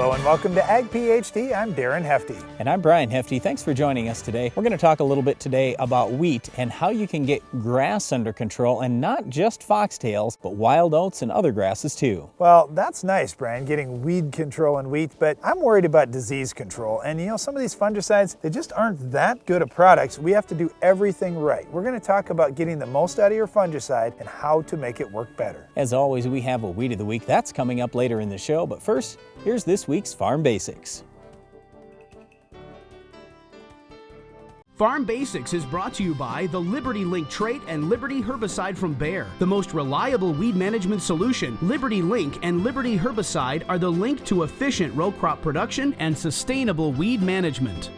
Hello and welcome to Ag PhD. I'm Darren Hefty. And I'm Brian Hefty. Thanks for joining us today. We're going to talk a little bit today about wheat and how you can get grass under control, and not just foxtails, but wild oats and other grasses too. Well, that's nice, Brian, getting weed control in wheat, but I'm worried about disease control. And some of these fungicides, they just aren't that good of products. We have to do everything right. We're going to talk about getting the most out of your fungicide and how to make it work better. As always, we have a Weed of the Week. That's coming up later in the show, but first, here's this week's Farm Basics. Farm Basics is brought to you by the Liberty Link trait and Liberty herbicide from Bayer. The most reliable weed management solution, Liberty Link and Liberty herbicide are the link to efficient row crop production and sustainable weed management.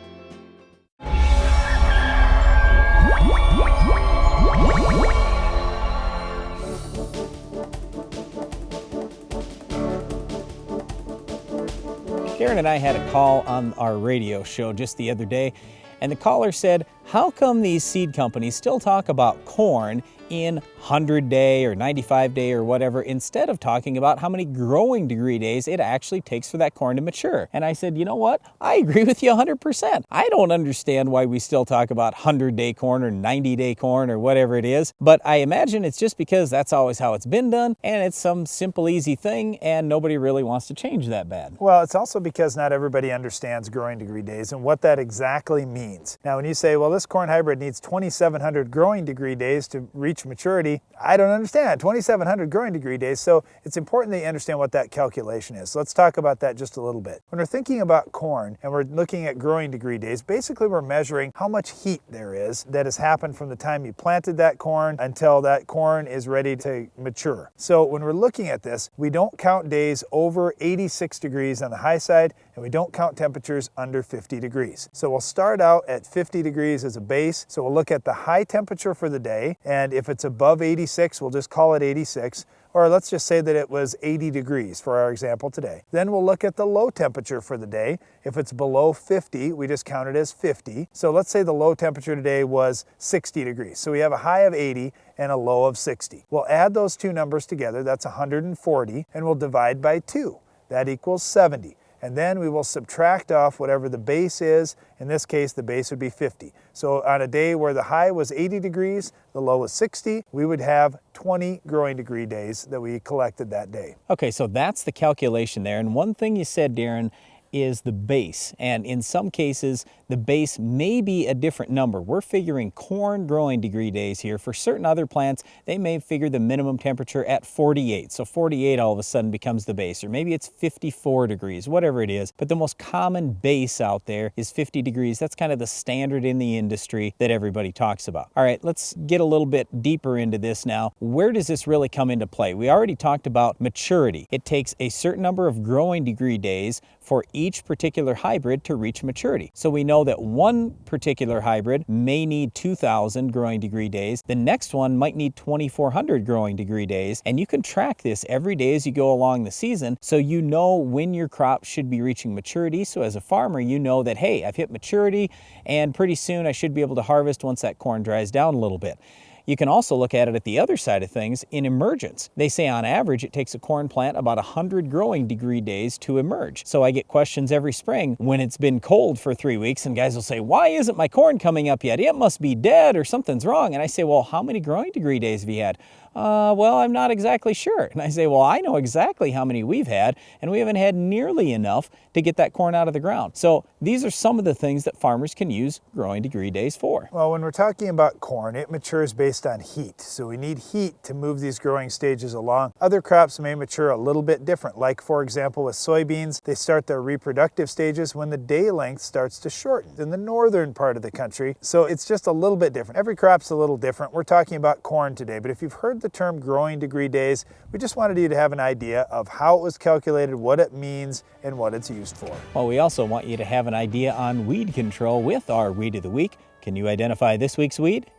Darren and I had a call on our radio show just the other day, and the caller said, how come these seed companies still talk about corn in 100-day or 95-day or whatever, instead of talking about how many growing degree days it actually takes for that corn to mature? And I said, you know what? I agree with you 100%. I don't understand why we still talk about 100-day corn or 90-day corn or whatever it is, but I imagine it's just because that's always how it's been done, and it's some simple, easy thing, and nobody really wants to change that bad. Well, it's also because not everybody understands growing degree days and what that exactly means. Now, when you say, well, this corn hybrid needs 2,700 growing degree days to reach maturity, I don't understand 2,700 growing degree days, so it's important that you understand what that calculation is. So let's talk about that just a little bit. When we're thinking about corn and we're looking at growing degree days, basically we're measuring how much heat there is that has happened from the time you planted that corn until that corn is ready to mature. So when we're looking at this, we don't count days over 86 degrees on the high side, and we don't count temperatures under 50 degrees. So we'll start out at 50 degrees as a base. So we'll look at the high temperature for the day, and if it's above 86, we'll just call it 86. Or let's just say that it was 80 degrees for our example today. Then we'll look at the low temperature for the day. If it's below 50, we just count it as 50. So let's say the low temperature today was 60 degrees. So we have a high of 80 and a low of 60. We'll add those two numbers together, that's 140, and we'll divide by 2. That equals 70. And then we will subtract off whatever the base is. In this case, the base would be 50. So on a day where the high was 80 degrees, the low was 60, we would have 20 growing degree days that we collected that day. Okay, so that's the calculation there. And one thing you said, Darren, is the base. And in some cases, the base may be a different number. We're figuring corn growing degree days here. For certain other plants, they may figure the minimum temperature at 48. So 48 all of a sudden becomes the base, or maybe it's 54 degrees, whatever it is. But the most common base out there is 50 degrees. That's kind of the standard in the industry that everybody talks about. All right, let's get a little bit deeper into this now. Where does this really come into play? We already talked about maturity. It takes a certain number of growing degree days for each particular hybrid to reach maturity. So we know that one particular hybrid may need 2,000 growing degree days. The next one might need 2,400 growing degree days. And you can track this every day as you go along the season, so you know when your crop should be reaching maturity. So as a farmer, you know that, hey, I've hit maturity and pretty soon I should be able to harvest once that corn dries down a little bit. You can also look at it at the other side of things in emergence. They say on average it takes a corn plant about 100 growing degree days to emerge. So I get questions every spring when it's been cold for 3 weeks, and guys will say, why isn't my corn coming up yet? It must be dead or something's wrong. And I say, well, how many growing degree days have you had? Well, I'm not exactly sure. And I say, well, I know exactly how many we've had, and we haven't had nearly enough to get that corn out of the ground. So these are some of the things that farmers can use growing degree days for. Well, when we're talking about corn, it matures based on heat. So we need heat to move these growing stages along. Other crops may mature a little bit different. Like, for example, with soybeans, they start their reproductive stages when the day length starts to shorten in the northern part of the country. So it's just a little bit different. Every crop's a little different. We're talking about corn today, but if you've heard the term growing degree days, we just wanted you to have an idea of how it was calculated, what it means, and what it's used for. Well, we also want you to have an idea on weed control with our Weed of the Week. Can you identify this week's weed?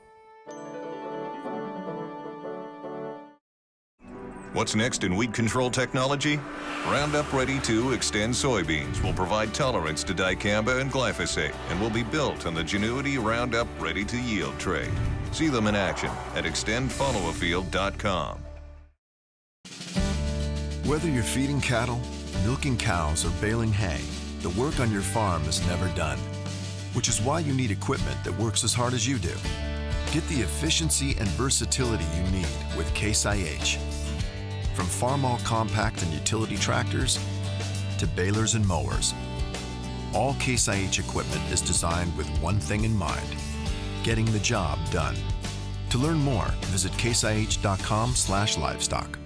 What's next in weed control technology? Roundup Ready 2 Xtend soybeans will provide tolerance to dicamba and glyphosate and will be built on the Genuity Roundup Ready to Yield tray. See them in action at extendfollowafield.com. Whether you're feeding cattle, Milking cows or baling hay, the work on your farm is never done, which is why you need equipment that works as hard as you do. Get the efficiency and versatility you need with Case IH. From farm-all compact and utility tractors to balers and mowers, all Case IH equipment is designed with one thing in mind: getting the job done. To learn more, visit caseih.com/livestock.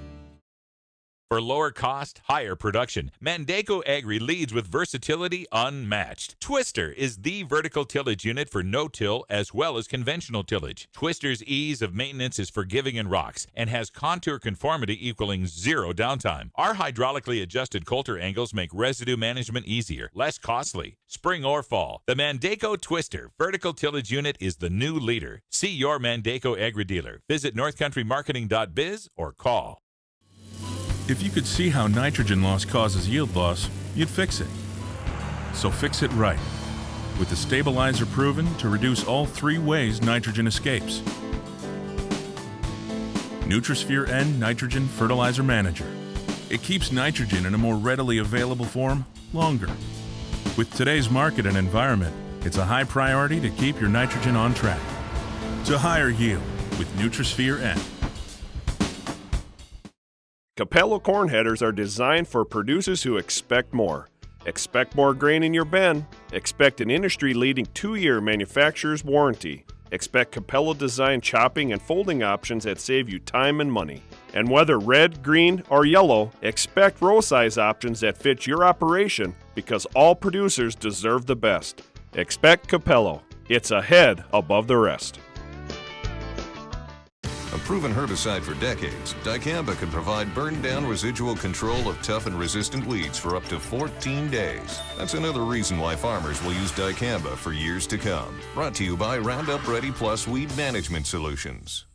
For lower cost, higher production, Mandaco Agri leads with versatility unmatched. Twister is the vertical tillage unit for no-till as well as conventional tillage. Twister's ease of maintenance is forgiving in rocks and has contour conformity equaling zero downtime. Our hydraulically adjusted coulter angles make residue management easier, less costly. Spring or fall, the Mandaco Twister vertical tillage unit is the new leader. See your Mandaco Agri dealer. Visit northcountrymarketing.biz or call. If you could see how nitrogen loss causes yield loss, you'd fix it. So fix it right, with the stabilizer proven to reduce all three ways nitrogen escapes. Nutrisphere N Nitrogen Fertilizer Manager. It keeps nitrogen in a more readily available form longer. With today's market and environment, it's a high priority to keep your nitrogen on track. To higher yield with Nutrisphere N. Capello corn headers are designed for producers who expect more. Expect more grain in your bin. Expect an industry-leading 2-year manufacturer's warranty. Expect Capello-designed chopping and folding options that save you time and money. And whether red, green, or yellow, expect row size options that fit your operation, because all producers deserve the best. Expect Capello. It's ahead above the rest. A proven herbicide for decades, Dicamba can provide Burndown residual control of tough and resistant weeds for up to 14 days. That's another reason why farmers will use Dicamba for years to come. Brought to you by Roundup Ready Plus Weed Management Solutions.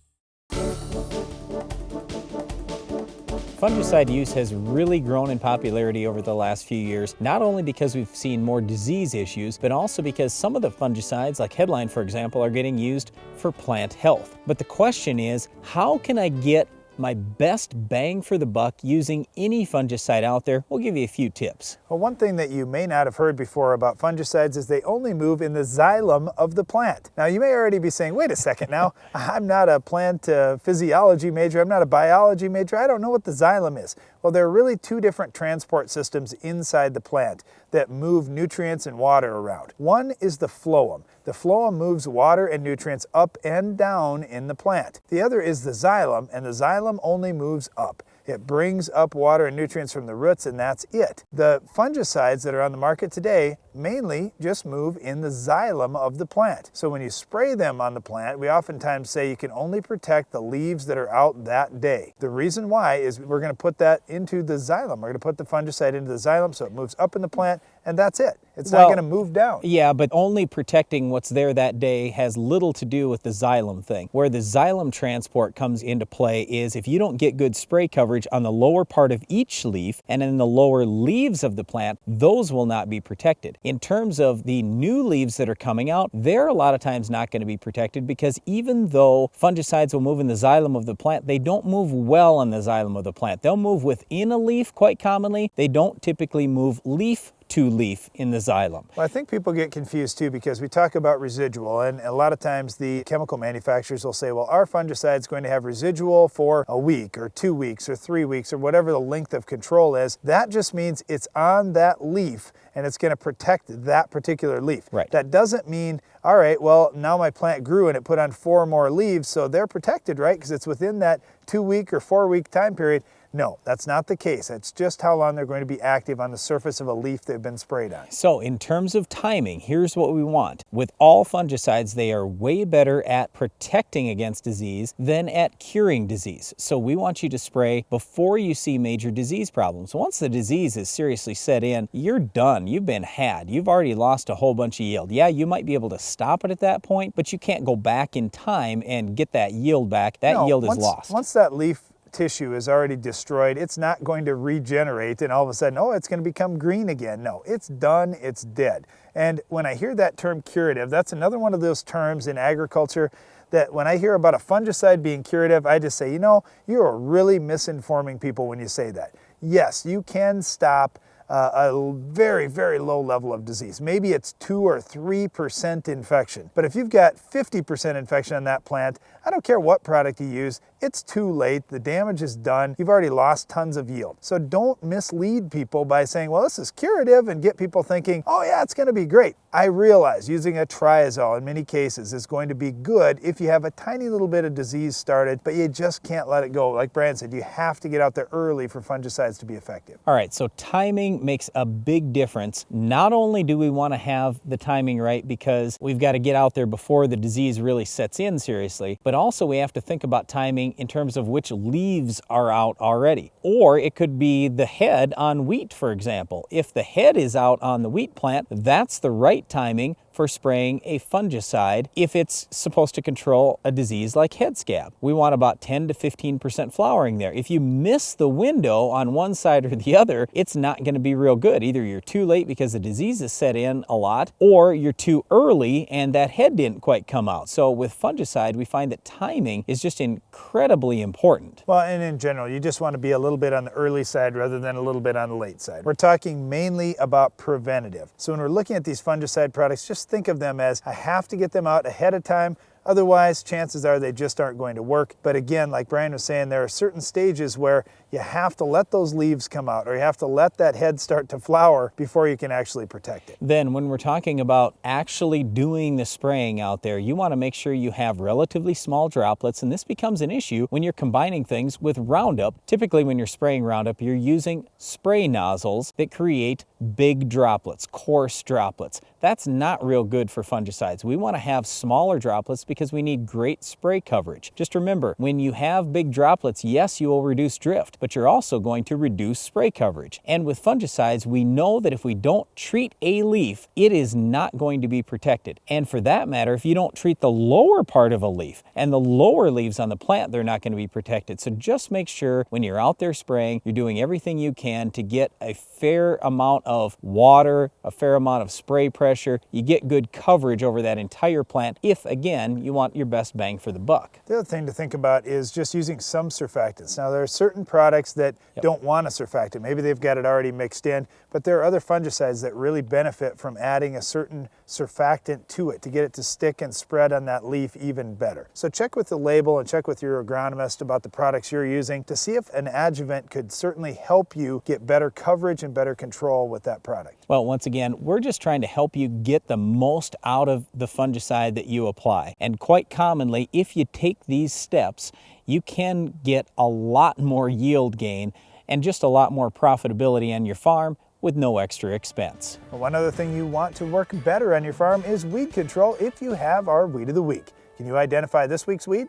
Fungicide use has really grown in popularity over the last few years, not only because we've seen more disease issues, but also because some of the fungicides, like Headline for example, are getting used for plant health. But the question is, how can I get my best bang for the buck using any fungicide out there? We'll give you a few tips. Well, one thing that you may not have heard before about fungicides is they only move in the xylem of the plant. Now, you may already be saying, wait a second now, I'm not a plant physiology major, I'm not a biology major, I don't know what the xylem is. Well, there are really two different transport systems inside the plant that move nutrients and water around. One is the phloem. The phloem moves water and nutrients up and down in the plant. The other is the xylem, and the xylem only moves up. It brings up water and nutrients from the roots, and that's it. The fungicides that are on the market today mainly just move in the xylem of the plant. So when you spray them on the plant, we oftentimes say you can only protect the leaves that are out that day. The reason why is we're going to put that into the xylem. We're going to put the fungicide into the xylem so it moves up in the plant, and that's it. It's not going to move down. Yeah, but only protecting what's there that day has little to do with the xylem thing. Where the xylem transport comes into play is if you don't get good spray coverage on the lower part of each leaf and in the lower leaves of the plant, those will not be protected. In terms of the new leaves that are coming out, they're a lot of times not going to be protected because even though fungicides will move in the xylem of the plant, they don't move well in the xylem of the plant. They'll move within a leaf quite commonly. They don't typically move leaf to leaf in the xylem. Well, I think people get confused too because we talk about residual, and a lot of times the chemical manufacturers will say, well, our fungicide is going to have residual for a week or 2 weeks or 3 weeks or whatever the length of control is. That just means it's on that leaf and it's going to protect that particular leaf. Right. That doesn't mean, all right, well, now my plant grew and it put on 4 more leaves, so they're protected, right? Because it's within that 2-week or 4-week time period. No, that's not the case. It's just how long they're going to be active on the surface of a leaf they've been sprayed on. So in terms of timing, here's what we want. With all fungicides, they are way better at protecting against disease than at curing disease. So we want you to spray before you see major disease problems. Once the disease is seriously set in, you're done. You've been had. You've already lost a whole bunch of yield. Yeah, you might be able to stop it at that point, but you can't go back in time and get that yield back. That yield is lost. Once that leaf tissue is already destroyed, it's not going to regenerate and all of a sudden, oh, it's going to become green again. No, it's done, it's dead. And when I hear that term curative, that's another one of those terms in agriculture that when I hear about a fungicide being curative, I just say, you know, you are really misinforming people when you say that. Yes, you can stop a very, very low level of disease. Maybe it's 2 or 3% infection. But if you've got 50% infection on that plant, I don't care what product you use, it's too late. The damage is done. You've already lost tons of yield. So don't mislead people by saying, well, this is curative, and get people thinking, oh yeah, it's going to be great. I realize using a triazole in many cases is going to be good if you have a tiny little bit of disease started, but you just can't let it go. Like Brian said, you have to get out there early for fungicides to be effective. All right, so timing makes a big difference. Not only do we want to have the timing right because we've got to get out there before the disease really sets in seriously, but also we have to think about timing in terms of which leaves are out already. Or it could be the head on wheat, for example. If the head is out on the wheat plant, that's the right timing for spraying a fungicide if it's supposed to control a disease like head scab. We want about 10 to 15% flowering there. If you miss the window on one side or the other, it's not going to be real good. Either you're too late because the disease is set in a lot, or you're too early and that head didn't quite come out. So with fungicide, we find that timing is just incredibly important. Well, and in general, you just want to be a little bit on the early side rather than a little bit on the late side. We're talking mainly about preventative. So when we're looking at these fungicide products, just think of them as I have to get them out ahead of time. Otherwise, chances are they just aren't going to work. But again, like Brian was saying, there are certain stages where you have to let those leaves come out, or you have to let that head start to flower before you can actually protect it. Then when we're talking about actually doing the spraying out there, you want to make sure you have relatively small droplets, and this becomes an issue when you're combining things with Roundup. Typically when you're spraying Roundup, you're using spray nozzles that create big droplets, coarse droplets. That's not real good for fungicides. We want to have smaller droplets because we need great spray coverage. Just remember, when you have big droplets, yes, you will reduce drift, but you're also going to reduce spray coverage. And with fungicides, we know that if we don't treat a leaf, it is not going to be protected. And for that matter, if you don't treat the lower part of a leaf and the lower leaves on the plant, they're not going to be protected. So just make sure when you're out there spraying, you're doing everything you can to get a fair amount of water, a fair amount of spray pressure. You get good coverage over that entire plant if, again, you want your best bang for the buck. The other thing to think about is just using some surfactants. Now, there are certain products that don't want a surfactant. Maybe they've got it already mixed in, but there are other fungicides that really benefit from adding a certain surfactant to it to get it to stick and spread on that leaf even better. So check with the label and check with your agronomist about the products you're using to see if an adjuvant could certainly help you get better coverage and better control with that product. Well, once again, we're just trying to help you get the most out of the fungicide that you apply. And quite commonly, if you take these steps, you can get a lot more yield gain and just a lot more profitability on your farm with no extra expense. One other thing you want to work better on your farm is weed control if you have our Weed of the Week. Can you identify this week's weed?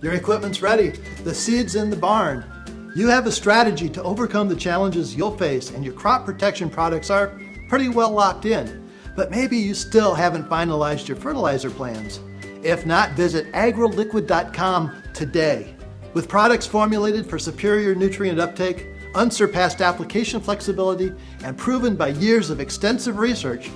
Your equipment's ready. The seed's in the barn. You have a strategy to overcome the challenges you'll face, and your crop protection products are pretty well locked in. But maybe you still haven't finalized your fertilizer plans. If not, visit agroliquid.com today. With products formulated for superior nutrient uptake, unsurpassed application flexibility, and proven by years of extensive research,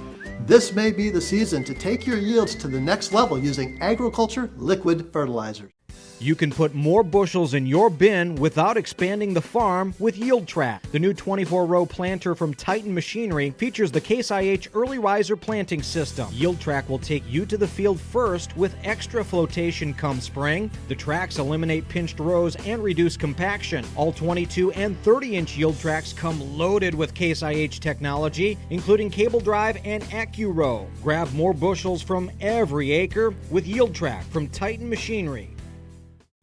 this may be the season to take your yields to the next level using agriculture liquid fertilizers. You can put more bushels in your bin without expanding the farm with Yield Track. The new 24-row planter from Titan Machinery features the Case IH Early Riser planting system. Yield Track will take you to the field first with extra flotation come spring. The tracks eliminate pinched rows and reduce compaction. All 22 and 30-inch Yield Tracks come loaded with Case IH technology, including cable drive and AccuRow. Grab more bushels from every acre with Yield Track from Titan Machinery.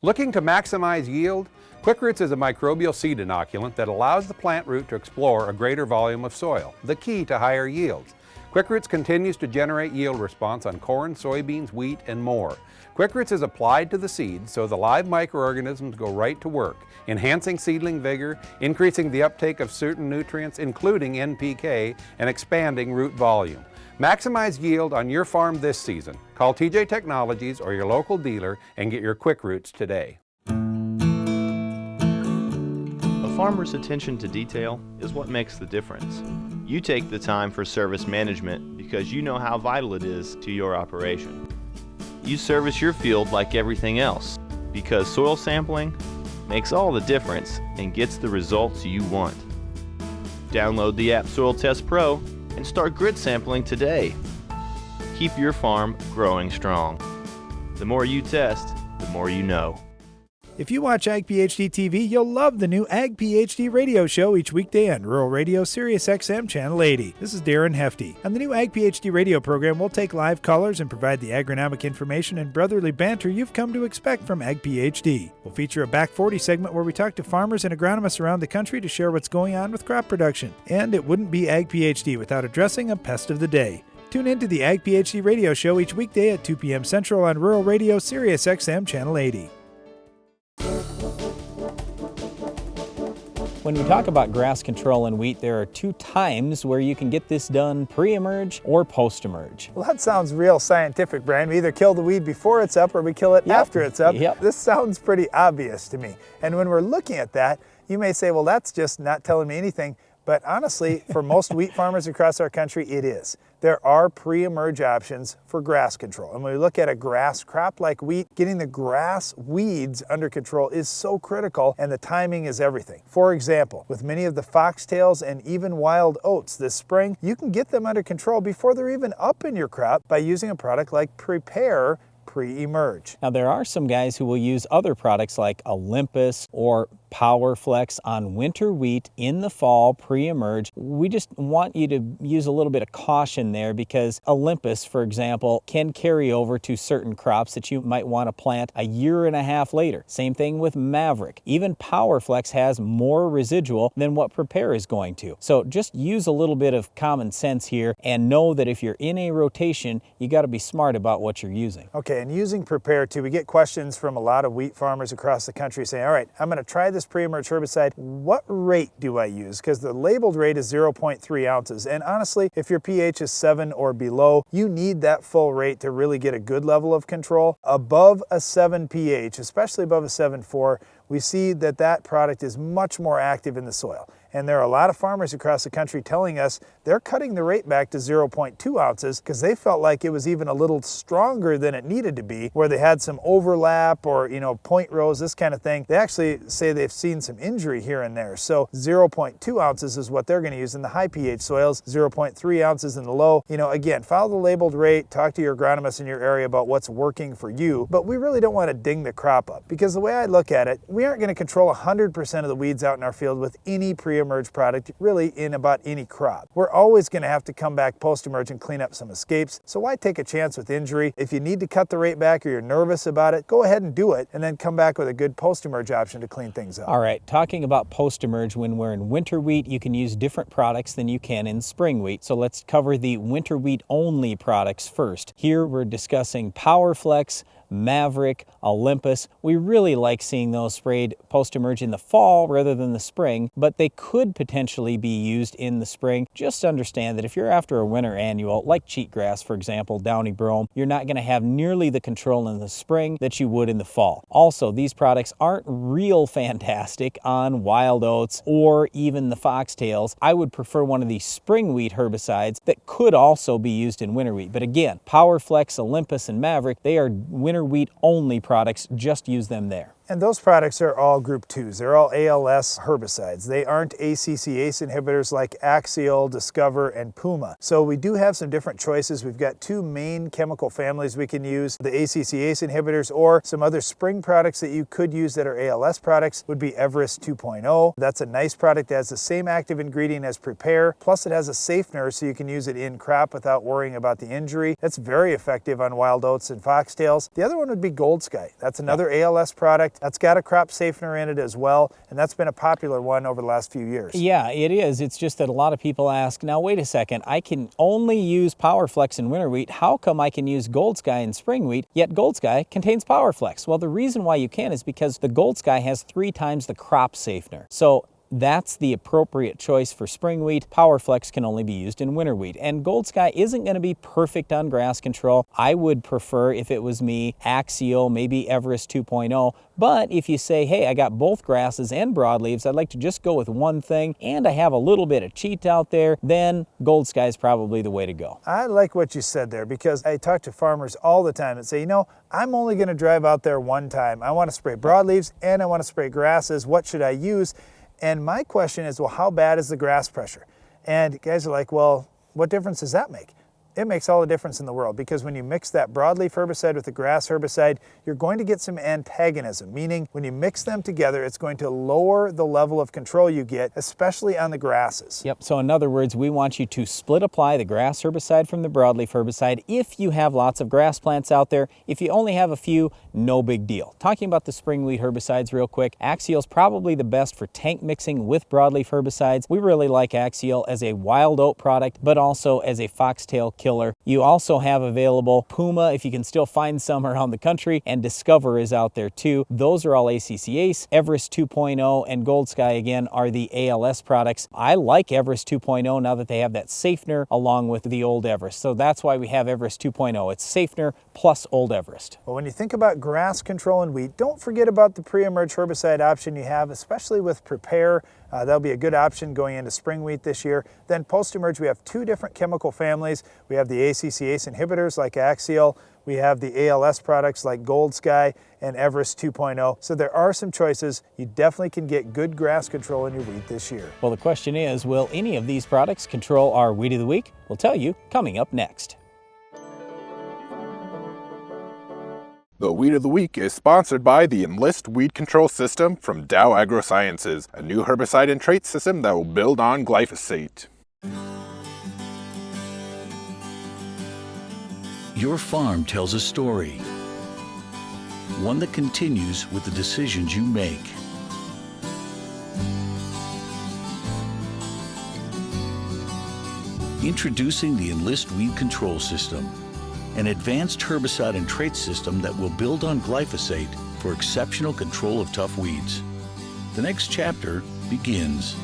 Looking to maximize yield? QuickRoots is a microbial seed inoculant that allows the plant root to explore a greater volume of soil, the key to higher yields. QuickRoots continues to generate yield response on corn, soybeans, wheat, and more. QuickRoots is applied to the seeds so the live microorganisms go right to work, enhancing seedling vigor, increasing the uptake of certain nutrients, including NPK, and expanding root volume. Maximize yield on your farm this season. Call TJ Technologies or your local dealer and get your QuickRoots today. A farmer's attention to detail is what makes the difference. You take the time for service management because you know how vital it is to your operation. You service your field like everything else because soil sampling makes all the difference and gets the results you want. Download the app Soil Test Pro and start grid sampling today. Keep your farm growing strong. The more you test, the more you know. If you watch Ag PhD TV, you'll love the new Ag PhD radio show each weekday on Rural Radio Sirius XM Channel 80. This is Darren Hefty. On the new Ag PhD radio program, we'll take live callers and provide the agronomic information and brotherly banter you've come to expect from Ag PhD. We'll feature a Back 40 segment where we talk to farmers and agronomists around the country to share what's going on with crop production. And it wouldn't be Ag PhD without addressing a pest of the day. Tune in to the Ag PhD radio show each weekday at 2 p.m. Central on Rural Radio Sirius XM Channel 80. When we talk about grass control in wheat, there are 2 times where you can get this done: pre-emerge or post-emerge. Well, that sounds real scientific, Brian. We either kill the weed before it's up or we kill it after it's up. This sounds pretty obvious to me. And when we're looking at that, you may say, well, that's just not telling me anything. But honestly, for most wheat farmers across our country, it is. There are pre-emerge options for grass control. And when we look at a grass crop like wheat, getting the grass weeds under control is so critical, and the timing is everything. For example, with many of the foxtails and even wild oats this spring, you can get them under control before they're even up in your crop by using a product like Prepare pre-emerge. Now, there are some guys who will use other products like Olympus or PowerFlex on winter wheat in the fall pre-emerge. We just want you to use a little bit of caution there because Olympus, for example, can carry over to certain crops that you might want to plant a year and a half later. Same thing with Maverick. Even PowerFlex has more residual than what Prepare is going to. So just use a little bit of common sense here and know that if you're in a rotation, you got to be smart about what you're using. Okay, and using Prepare too, we get questions from a lot of wheat farmers across the country saying, all right, I'm going to try this pre-emerge herbicide. What rate do I use? Because the labeled rate is 0.3 ounces. And honestly, if your pH is 7 or below, you need that full rate to really get a good level of control. Above a 7 pH, especially above a 7.4, we see that that product is much more active in the soil. And there are a lot of farmers across the country telling us they're cutting the rate back to 0.2 ounces because they felt like it was even a little stronger than it needed to be, where they had some overlap or, point rows, this kind of thing. They actually say they've seen some injury here and there. So 0.2 ounces is what they're going to use in the high pH soils, 0.3 ounces in the low. Again, follow the labeled rate, talk to your agronomist in your area about what's working for you, but we really don't want to ding the crop up because the way I look at it, we aren't going to control 100% of the weeds out in our field with any pre-emerge product really in about any crop. We're always going to have to come back post-emerge and clean up some escapes, so why take a chance with injury? If you need to cut the rate back or you're nervous about it, go ahead and do it and then come back with a good post-emerge option to clean things up. All right, talking about post-emerge, when we're in winter wheat, you can use different products than you can in spring wheat. So let's cover the winter wheat only products first. Here we're discussing PowerFlex, Maverick, Olympus. We really like seeing those sprayed post-emerge in the fall rather than the spring, but they could potentially be used in the spring. Just understand that if you're after a winter annual, like cheatgrass, for example, downy brome, you're not going to have nearly the control in the spring that you would in the fall. Also, these products aren't real fantastic on wild oats or even the foxtails. I would prefer one of these spring wheat herbicides that could also be used in winter wheat. But again, PowerFlex, Olympus, and Maverick, they are winter wheat only products. Just use them there. And those products are all group 2s. They're all ALS herbicides. They aren't ACC-ACE inhibitors like Axial, Discover, and Puma. So we do have some different choices. We've got 2 main chemical families we can use. The ACC-ACE inhibitors or some other spring products that you could use that are ALS products would be Everest 2.0. That's a nice product that has the same active ingredient as Prepare, plus it has a safener so you can use it in crop without worrying about the injury. That's very effective on wild oats and foxtails. The other one would be Gold Sky. That's another ALS product. That's got a crop safener in it as well, and that's been a popular one over the last few years. Yeah, it is. It's just that a lot of people ask, now wait a second, I can only use PowerFlex in winter wheat. How come I can use Gold Sky in spring wheat, yet Gold Sky contains PowerFlex? Well, the reason why you can is because the Gold Sky has 3 times the crop safener. So that's the appropriate choice for spring wheat. PowerFlex can only be used in winter wheat. And Gold Sky isn't going to be perfect on grass control. I would prefer, if it was me, Axial, maybe Everest 2.0. But if you say, hey, I got both grasses and broadleaves, I'd like to just go with one thing, and I have a little bit of cheat out there, then Gold Sky is probably the way to go. I like what you said there, because I talk to farmers all the time and say, you know, I'm only going to drive out there one time. I want to spray broadleaves and I want to spray grasses. What should I use? And my question is, well, how bad is the grass pressure? And guys are like, well, what difference does that make? It makes all the difference in the world, because when you mix that broadleaf herbicide with the grass herbicide, you're going to get some antagonism, meaning when you mix them together, it's going to lower the level of control you get, especially on the grasses. Yep, so in other words, we want you to split apply the grass herbicide from the broadleaf herbicide if you have lots of grass plants out there. If you only have a few, no big deal. Talking about the spring wheat herbicides real quick, Axial's probably the best for tank mixing with broadleaf herbicides. We really like Axial as a wild oat product, but also as a foxtail killer. You also have available Puma, if you can still find some around the country, and Discover is out there too. Those are all ACC Ace. Everest 2.0 and Gold Sky again are the ALS products. I like Everest 2.0 now that they have that Safener along with the Old Everest. So that's why we have Everest 2.0. It's Safener plus Old Everest. Well, when you think about grass control in wheat, don't forget about the pre-emerge herbicide option you have, especially with Prepare. That'll be a good option going into spring wheat this year. Then post-emerge, we have two different chemical families. We have the ACC Ace inhibitors like Axial. We have the ALS products like Gold Sky and Everest 2.0. So there are some choices. You definitely can get good grass control in your wheat this year. Well, the question is, will any of these products control our Weed of the Week? We'll tell you coming up next. The Weed of the Week is sponsored by the Enlist Weed Control System from Dow AgroSciences, a new herbicide and trait system that will build on glyphosate. Your farm tells a story, one that continues with the decisions you make. Introducing the Enlist Weed Control System, an advanced herbicide and trait system that will build on glyphosate for exceptional control of tough weeds. The next chapter begins.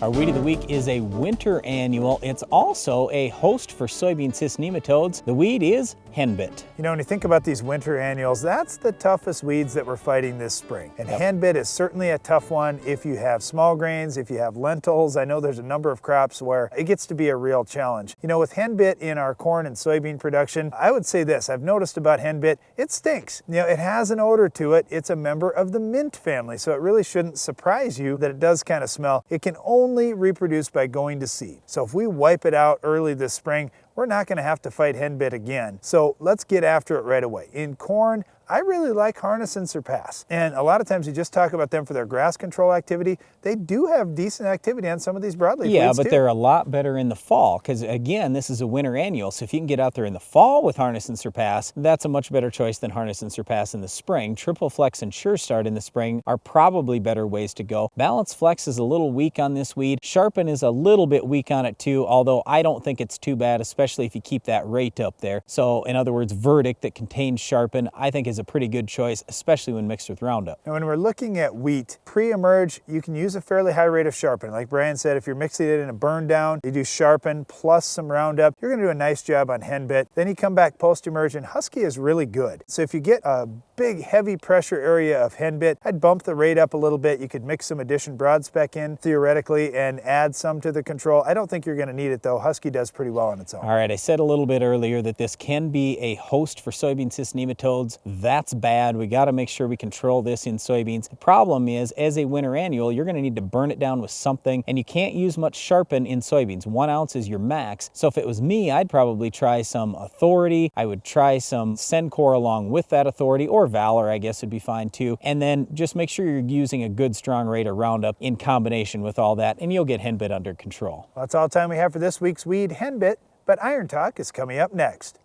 Our Weed of the Week is a winter annual. It's also a host for soybean cyst nematodes. The weed is Henbit. You know, when you think about these winter annuals, that's the toughest weeds that we're fighting this spring. And Henbit is certainly a tough one if you have small grains, if you have lentils. I know there's a number of crops where it gets to be a real challenge. You know, with Henbit in our corn and soybean production, I would say this, I've noticed about Henbit, it stinks. You know, it has an odor to it. It's a member of the mint family, so it really shouldn't surprise you that it does kind of smell. It can only reproduce by going to seed. So if we wipe it out early this spring, we're not going to have to fight Henbit again. So let's get after it right away. In corn, I really like Harness and Surpass. And a lot of times you just talk about them for their grass control activity. They do have decent activity on some of these broadleaf weeds Yeah, but too. they're a lot better in the fall because, again, this is a winter annual. So if you can get out there in the fall with Harness and Surpass, that's a much better choice than Harness and Surpass in the spring. Triple Flex and Sure Start in the spring are probably better ways to go. Balance Flex is a little weak on this weed. Sharpen is a little bit weak on it too, although I don't think it's too bad, especially if you keep that rate up there. So in other words, Verdict that contains Sharpen, I think is a pretty good choice, especially when mixed with Roundup. And when we're looking at wheat, pre-emerge, you can use a fairly high rate of Sharpen. Like Brian said, if you're mixing it in a Burndown, you do Sharpen plus some Roundup, you're gonna do a nice job on Henbit. Then you come back post-emerge and Husky is really good. So if you get a big heavy pressure area of Henbit, I'd bump the rate up a little bit. You could mix some Addition broad spec in theoretically and add some to the control. I don't think you're gonna need it though. Husky does pretty well on its own. All right, I said a little bit earlier that this can be a host for soybean cyst nematodes. That's bad. We got to make sure we control this in soybeans. The problem is, as a winter annual, you're going to need to burn it down with something, and you can't use much Sharpen in soybeans. 1 ounce is your max. So if it was me, I'd probably try some Authority. I would try some Sencor along with that Authority, or Valor, I guess would be fine too. And then just make sure you're using a good strong rate of Roundup in combination with all that, and you'll get Henbit under control. Well, that's all the time we have for this week's weed, Henbit, but Iron Talk is coming up next.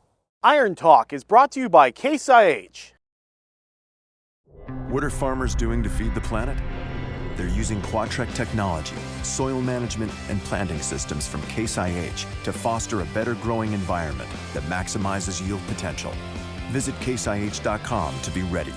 Iron Talk is brought to you by Case IH. What are farmers doing to feed the planet? They're using Quadtrek technology, soil management, and planting systems from Case IH to foster a better growing environment that maximizes yield potential. Visit caseih.com to be ready.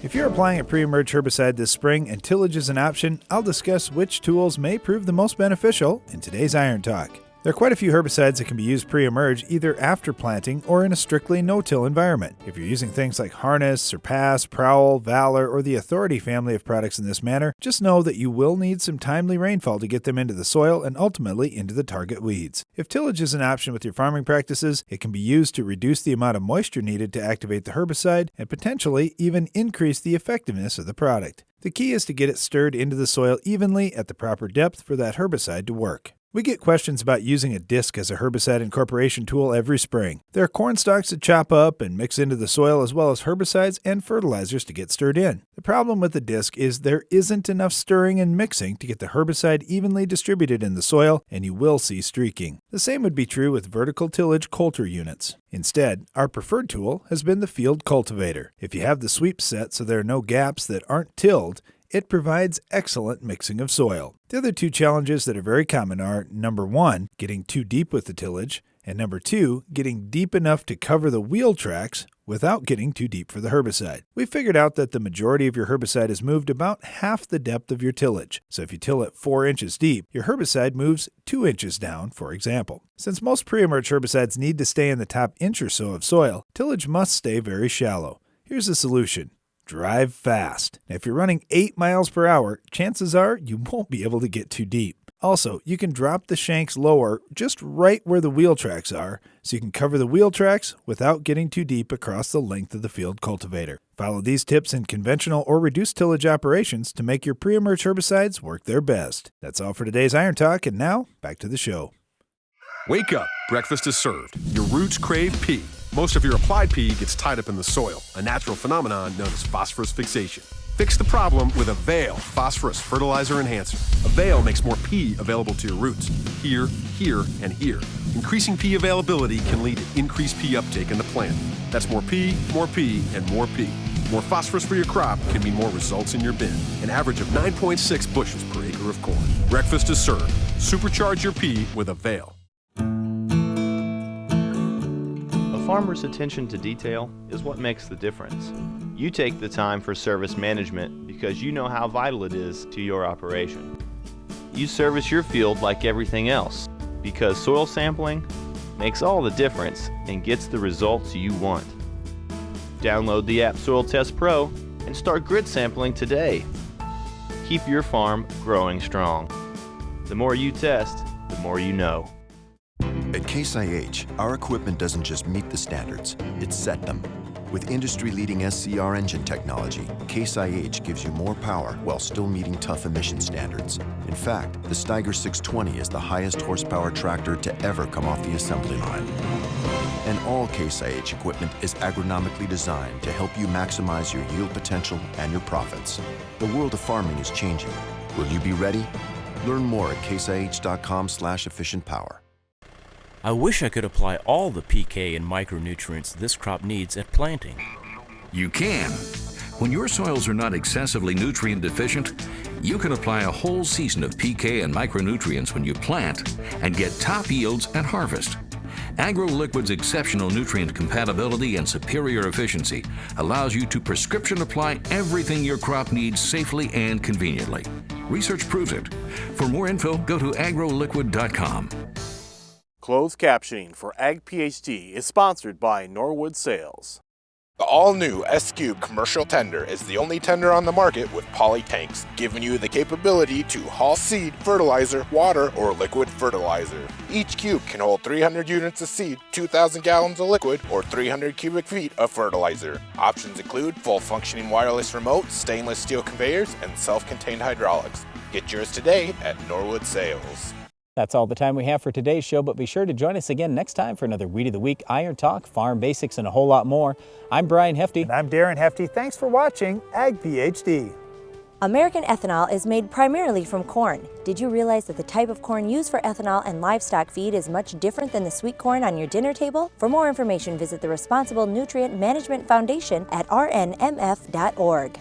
If you're applying a pre-emerge herbicide this spring and tillage is an option, I'll discuss which tools may prove the most beneficial in today's Iron Talk. There are quite a few herbicides that can be used pre-emerge either after planting or in a strictly no-till environment. If you're using things like Harness, Surpass, Prowl, Valor, or the Authority family of products in this manner, just know that you will need some timely rainfall to get them into the soil and ultimately into the target weeds. If tillage is an option with your farming practices, it can be used to reduce the amount of moisture needed to activate the herbicide and potentially even increase the effectiveness of the product. The key is to get it stirred into the soil evenly at the proper depth for that herbicide to work. We get questions about using a disc as a herbicide incorporation tool every spring. There are corn stalks to chop up and mix into the soil as well as herbicides and fertilizers to get stirred in. The problem with the disc is there isn't enough stirring and mixing to get the herbicide evenly distributed in the soil, and you will see streaking. The same would be true with vertical tillage coulter units. Instead, our preferred tool has been the field cultivator. If you have the sweep set so there are no gaps that aren't tilled, it provides excellent mixing of soil. The other two challenges that are very common are, number 1, getting too deep with the tillage, and number 2, getting deep enough to cover the wheel tracks without getting too deep for the herbicide. We figured out that the majority of your herbicide is moved about half the depth of your tillage. So if you till it 4 inches deep, your herbicide moves 2 inches down, for example. Since most pre-emerge herbicides need to stay in the top inch or so of soil, tillage must stay very shallow. Here's the solution. Drive fast. Now, if you're running 8 miles per hour, chances are you won't be able to get too deep. Also, you can drop the shanks lower just right where the wheel tracks are, so you can cover the wheel tracks without getting too deep across the length of the field cultivator. Follow these tips in conventional or reduced tillage operations to make your pre-emerge herbicides work their best. That's all for today's Iron Talk, and now, back to the show. Wake up, breakfast is served. Your roots crave P. Most of your applied P gets tied up in the soil, a natural phenomenon known as phosphorus fixation. Fix the problem with Avail Phosphorus Fertilizer Enhancer. Avail makes more P available to your roots, here, here, and here. Increasing P availability can lead to increased P uptake in the plant. That's more P, and more P. More phosphorus for your crop can mean more results in your bin. An average of 9.6 bushels per acre of corn. Breakfast is served. Supercharge your P with Avail. A farmer's attention to detail is what makes the difference. You take the time for service management because you know how vital it is to your operation. You service your field like everything else because soil sampling makes all the difference and gets the results you want. Download the app Soil Test Pro and start grid sampling today. Keep your farm growing strong. The more you test, the more you know. At Case IH, our equipment doesn't just meet the standards, it set them. With industry-leading SCR engine technology, Case IH gives you more power while still meeting tough emission standards. In fact, the Steiger 620 is the highest horsepower tractor to ever come off the assembly line. And all Case IH equipment is agronomically designed to help you maximize your yield potential and your profits. The world of farming is changing. Will you be ready? Learn more at caseih.com/efficientpower. I wish I could apply all the PK and micronutrients this crop needs at planting. You can. When your soils are not excessively nutrient deficient, you can apply a whole season of PK and micronutrients when you plant and get top yields at harvest. AgroLiquid's exceptional nutrient compatibility and superior efficiency allows you to prescription apply everything your crop needs safely and conveniently. Research proves it. For more info, go to agroliquid.com. Closed captioning for Ag PhD is sponsored by Norwood Sales. The all-new S-Cube commercial tender is the only tender on the market with poly tanks, giving you the capability to haul seed, fertilizer, water, or liquid fertilizer. Each cube can hold 300 units of seed, 2,000 gallons of liquid, or 300 cubic feet of fertilizer. Options include full functioning wireless remote, stainless steel conveyors, and self-contained hydraulics. Get yours today at Norwood Sales. That's all the time we have for today's show, but be sure to join us again next time for another Weed of the Week, Iron Talk, Farm Basics, and a whole lot more. I'm Brian Hefty. And I'm Darren Hefty. Thanks for watching Ag PhD. American ethanol is made primarily from corn. Did you realize that the type of corn used for ethanol and livestock feed is much different than the sweet corn on your dinner table? For more information, visit the Responsible Nutrient Management Foundation at rnmf.org.